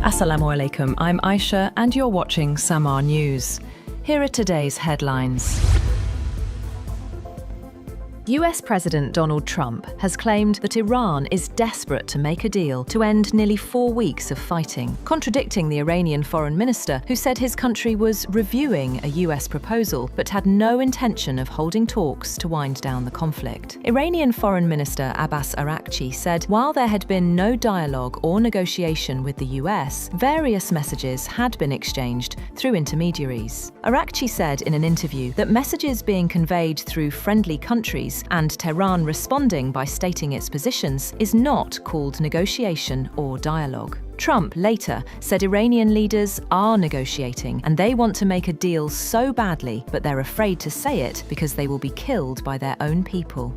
Assalamu alaikum, I'm Aisha and you're watching Samaa News. Here are today's headlines. US President Donald Trump has claimed that Iran is desperate to make a deal to end nearly 4 weeks of fighting, contradicting the Iranian foreign minister who said his country was reviewing a US proposal but had no intention of holding talks to wind down the conflict. Iranian Foreign Minister Abbas Araghchi said while there had been no dialogue or negotiation with the US, various messages had been exchanged through intermediaries. Araghchi said in an interview that messages being conveyed through friendly countries and Tehran responding by stating its positions is not called negotiation or dialogue. Trump later said Iranian leaders are negotiating and they want to make a deal so badly, but they're afraid to say it because they will be killed by their own people.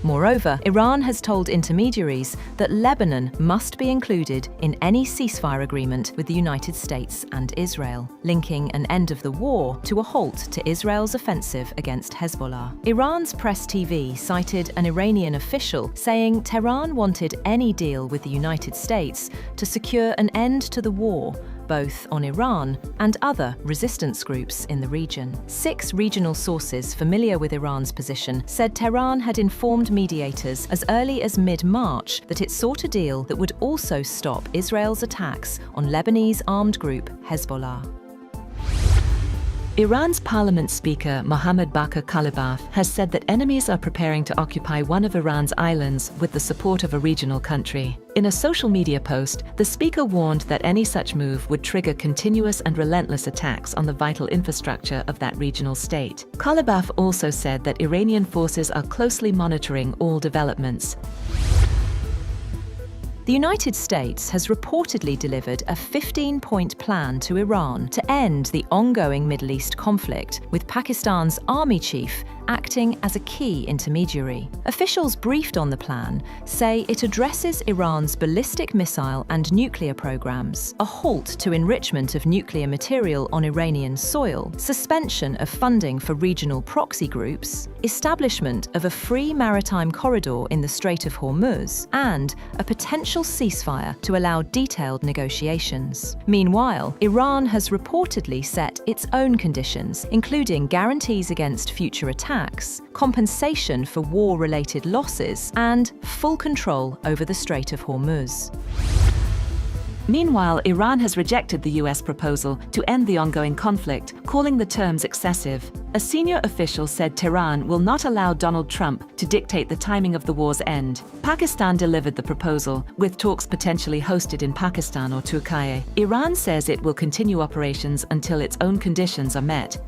Moreover, Iran has told intermediaries that Lebanon must be included in any ceasefire agreement with the United States and Israel, linking an end of the war to a halt to Israel's offensive against Hezbollah. Iran's press TV cited an Iranian official saying Tehran wanted any deal with the United States to secure an end to the war, both on Iran and other resistance groups in the region. 6 regional sources familiar with Iran's position said Tehran had informed mediators as early as mid-March that it sought a deal that would also stop Israel's attacks on Lebanese armed group Hezbollah. Iran's parliament speaker Mohammad Bakr Kalibaf has said that enemies are preparing to occupy one of Iran's islands with the support of a regional country. In a social media post, the speaker warned that any such move would trigger continuous and relentless attacks on the vital infrastructure of that regional state. Kalibaf also said that Iranian forces are closely monitoring all developments. The United States has reportedly delivered a 15-point plan to Iran to end the ongoing Middle East conflict, with Pakistan's army chief acting as a key intermediary. Officials briefed on the plan say it addresses Iran's ballistic missile and nuclear programs, a halt to enrichment of nuclear material on Iranian soil, suspension of funding for regional proxy groups, establishment of a free maritime corridor in the Strait of Hormuz, and a potential ceasefire to allow detailed negotiations. Meanwhile, Iran has reportedly set its own conditions, including guarantees against future attacks, compensation for war-related losses, and full control over the Strait of Hormuz. Meanwhile, Iran has rejected the US proposal to end the ongoing conflict, calling the terms excessive. A senior official said Tehran will not allow Donald Trump to dictate the timing of the war's end. Pakistan delivered the proposal, with talks potentially hosted in Pakistan or Turkey. Iran says it will continue operations until its own conditions are met.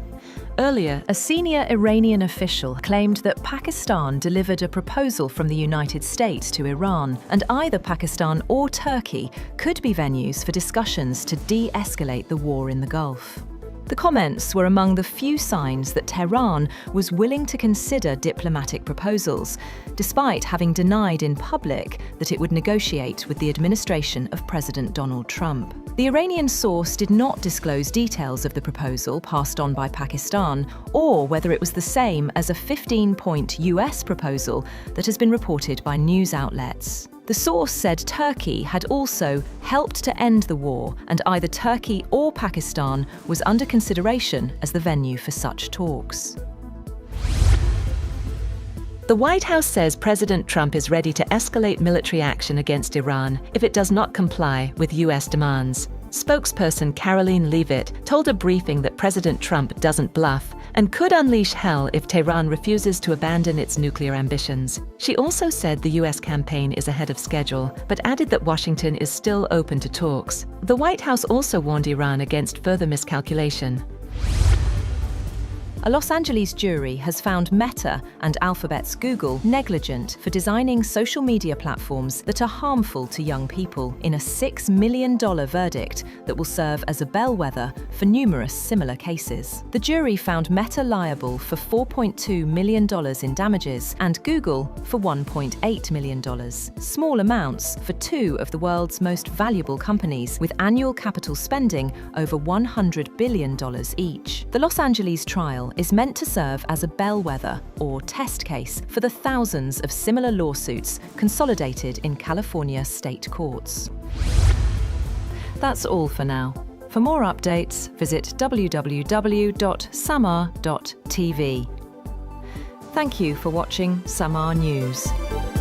Earlier, a senior Iranian official claimed that Pakistan delivered a proposal from the United States to Iran, and either Pakistan or Turkey could be venues for discussions to de-escalate the war in the Gulf. The comments were among the few signs that Tehran was willing to consider diplomatic proposals, despite having denied in public that it would negotiate with the administration of President Donald Trump. The Iranian source did not disclose details of the proposal passed on by Pakistan, or whether it was the same as a 15-point US proposal that has been reported by news outlets. The source said Turkey had also helped to end the war, and either Turkey or Pakistan was under consideration as the venue for such talks. The White House says President Trump is ready to escalate military action against Iran if it does not comply with US demands. Spokesperson Caroline Leavitt told a briefing that President Trump doesn't bluff and could unleash hell if Tehran refuses to abandon its nuclear ambitions. She also said the US campaign is ahead of schedule, but added that Washington is still open to talks. The White House also warned Iran against further miscalculation. A Los Angeles jury has found Meta and Alphabet's Google negligent for designing social media platforms that are harmful to young people in a $6 million verdict that will serve as a bellwether for numerous similar cases. The jury found Meta liable for $4.2 million in damages and Google for $1.8 million, small amounts for two of the world's most valuable companies with annual capital spending over $100 billion each. The Los Angeles trial is meant to serve as a bellwether or test case for the thousands of similar lawsuits consolidated in California state courts. That's all for now. For more updates, visit www.samaa.tv. Thank you for watching Samaa News.